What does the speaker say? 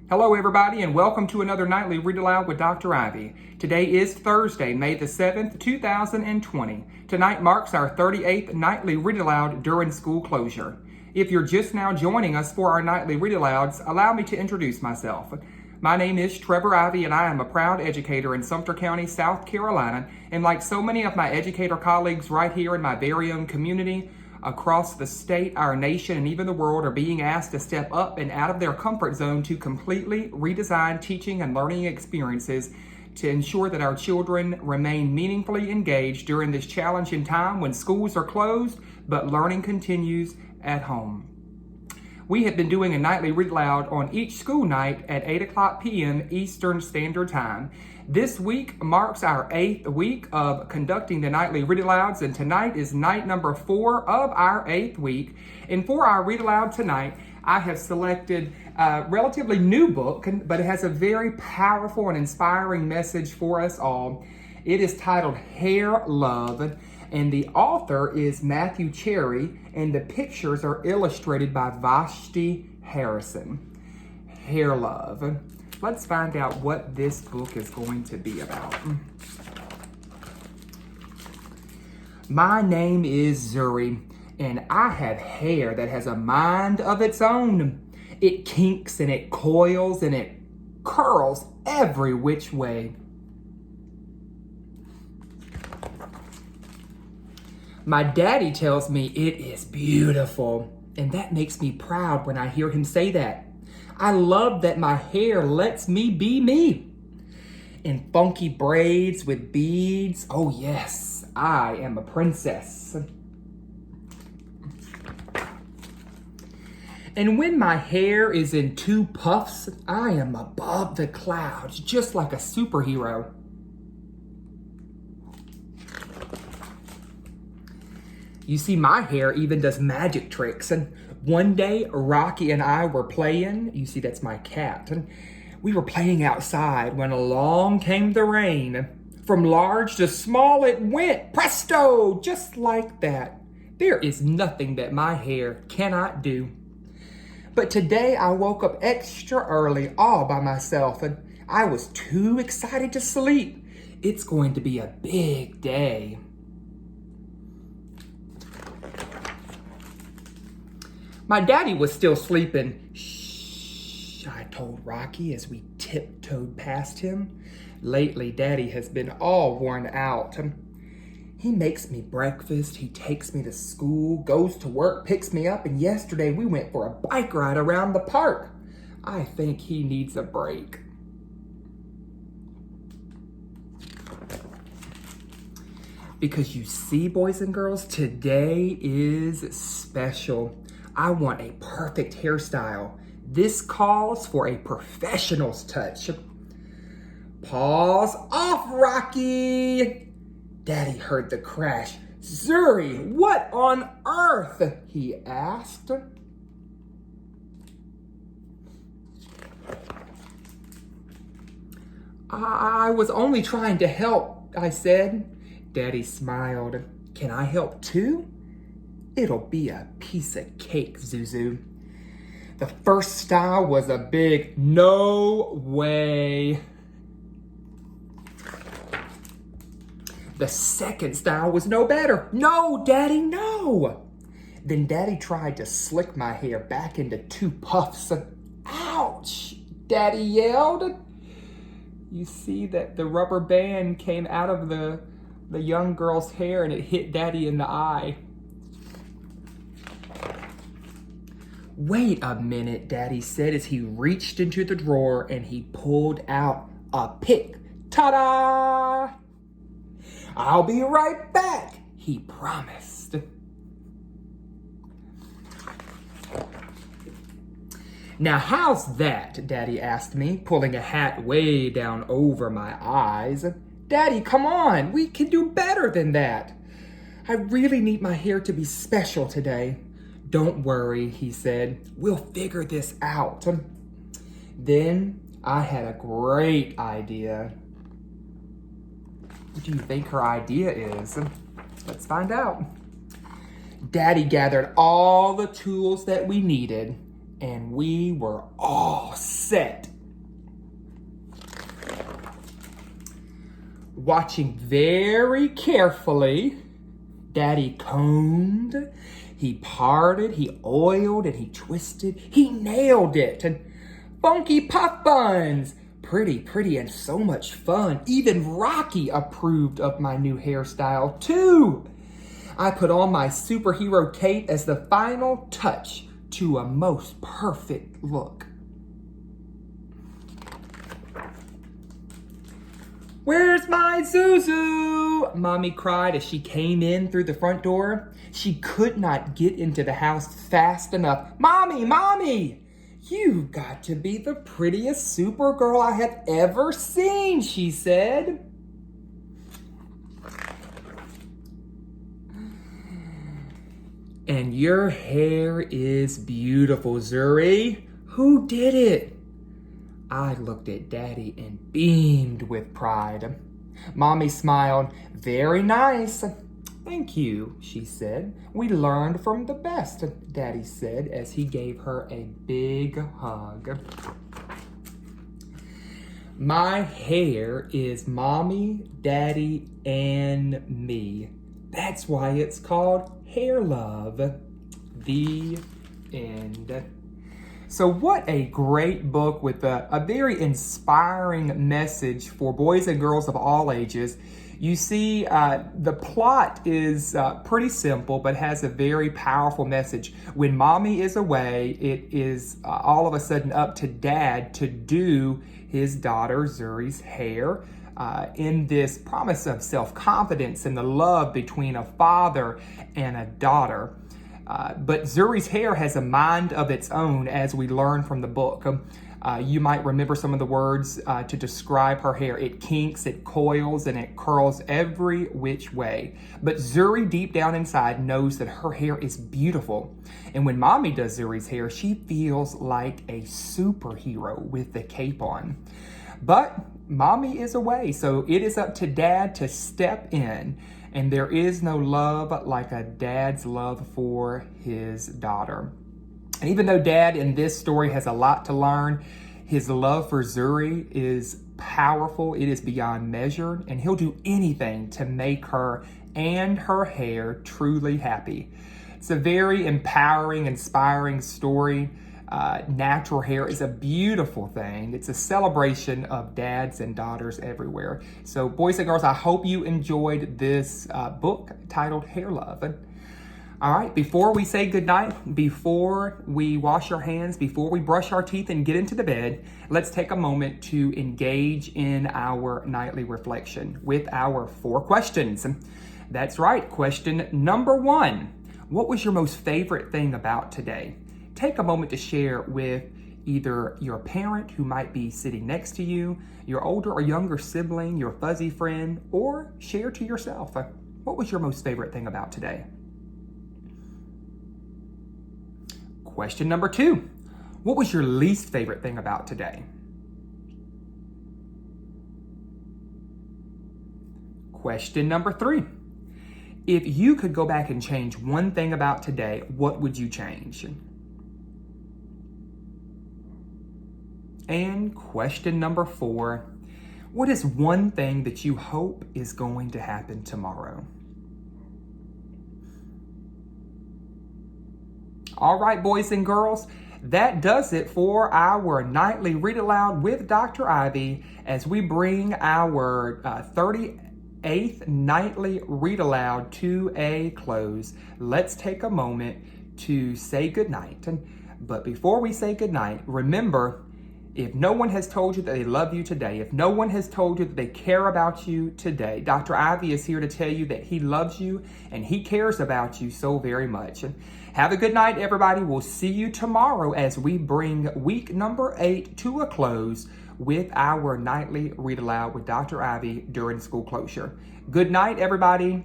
Hello everybody and welcome to another Nightly Read Aloud with Dr. Ivey. Today is Thursday, May the 7th, 2020. Tonight marks our 38th Nightly Read Aloud during school closure. If you're just now joining us for our Nightly Read Alouds, allow me to introduce myself. My name is Trevor Ivey and I am a proud educator in Sumter County, South Carolina, and like so many of my educator colleagues right here in my very own community, across the state, our nation, and even the world are being asked to step up and out of their comfort zone to completely redesign teaching and learning experiences to ensure that our children remain meaningfully engaged during this challenging time when schools are closed, but learning continues at home. We have been doing a nightly read aloud on each school night at 8 o'clock p.m. Eastern Standard Time. This week marks our 8th week of conducting the nightly read alouds, and tonight is night number 4 of our 8th week. And for our read aloud tonight, I have selected a relatively new book, but it has a very powerful and inspiring message for us all. It is titled Hair Love, and the author is Matthew Cherry, and the pictures are illustrated by Vashti Harrison. Hair Love. Let's find out what this book is going to be about. My name is Zuri, and I have hair that has a mind of its own. It kinks and it coils and it curls every which way. My daddy tells me it is beautiful, and that makes me proud when I hear him say that. I love that my hair lets me be me. In funky braids with beads, oh yes, I am a princess. And when my hair is in 2 puffs, I am above the clouds, just like a superhero. You see, my hair even does magic tricks. And one day, Rocky and I were playing. You see, that's my cat. And we were playing outside when along came the rain. From large to small it went. Presto! Just like that. There is nothing that my hair cannot do. But today I woke up extra early all by myself, and I was too excited to sleep. It's going to be a big day. My daddy was still sleeping. Shh, I told Rocky as we tiptoed past him. Lately, Daddy has been all worn out. He makes me breakfast, he takes me to school, goes to work, picks me up, and yesterday we went for a bike ride around the park. I think he needs a break. Because you see, boys and girls, today is special. I want a perfect hairstyle. This calls for a professional's touch. Paws off, Rocky! Daddy heard the crash. Zuri, what on earth? He asked. I was only trying to help, I said. Daddy smiled. Can I help too? It'll be a piece of cake, Zuzu. The first style was a big no way. The second style was no better. No, Daddy, no. Then Daddy tried to slick my hair back into 2 puffs. Ouch, Daddy yelled. You see that the rubber band came out of the young girl's hair and it hit Daddy in the eye. Wait a minute, Daddy said as he reached into the drawer and he pulled out a pick. Ta-da! I'll be right back, he promised. Now how's that, Daddy asked me, pulling a hat way down over my eyes. Daddy, come on, we can do better than that. I really need my hair to be special today. Don't worry, he said. We'll figure this out. Then I had a great idea. What do you think her idea is? Let's find out. Daddy gathered all the tools that we needed, and we were all set. Watching very carefully, Daddy combed, he parted, he oiled, and he twisted. He nailed it. And funky puff buns. Pretty, and so much fun. Even Rocky approved of my new hairstyle, too. I put on my superhero cape as the final touch to a most perfect look. "Where's my Zuzu?" Mommy cried as she came in through the front door. She could not get into the house fast enough. Mommy! "You've got to be the prettiest Supergirl I have ever seen," she said. "And your hair is beautiful, Zuri. Who did it?" I looked at Daddy and beamed with pride. Mommy smiled. "Very nice." "Thank you," she said. "We learned from the best," Daddy said as he gave her a big hug. My hair is Mommy, Daddy, and me. That's why it's called Hair Love. The end. So what a great book with a very inspiring message for boys and girls of all ages. You see, the plot is pretty simple, but has a very powerful message. When Mommy is away, it is all of a sudden up to Dad to do his daughter Zuri's hair. In this promise of self-confidence and the love between a father and a daughter. But Zuri's hair has a mind of its own, as we learn from the book. You might remember some of the words to describe her hair. It kinks, it coils, and it curls every which way. But Zuri, deep down inside, knows that her hair is beautiful. And when Mommy does Zuri's hair, she feels like a superhero with the cape on. But Mommy is away, so it is up to Dad to step in. And there is no love like a dad's love for his daughter. And even though Dad in this story has a lot to learn, his love for Zuri is powerful. It is beyond measure, and he'll do anything to make her and her hair truly happy. It's a very empowering, inspiring story. Natural hair is a beautiful thing. It's a celebration of dads and daughters everywhere. So boys and girls, I hope you enjoyed this book titled Hair Love. All right, before we say goodnight, before we wash our hands, before we brush our teeth and get into the bed, let's take a moment to engage in our nightly reflection with our 4 questions. That's right, question number 1. What was your most favorite thing about today? Take a moment to share with either your parent who might be sitting next to you, your older or younger sibling, your fuzzy friend, or share to yourself. What was your most favorite thing about today? Question number 2. What was your least favorite thing about today? Question number 3. If you could go back and change one thing about today, what would you change? And question number 4, what is one thing that you hope is going to happen tomorrow? All right, boys and girls, that does it for our nightly Read Aloud with Dr. Ivey as we bring our 38th nightly Read Aloud to a close. Let's take a moment to say goodnight. But before we say goodnight, remember, if no one has told you that they love you today, if no one has told you that they care about you today, Dr. Ivey is here to tell you that he loves you and he cares about you so very much. Have a good night, everybody. We'll see you tomorrow as we bring week number 8 to a close with our nightly Read Aloud with Dr. Ivey during school closure. Good night, everybody.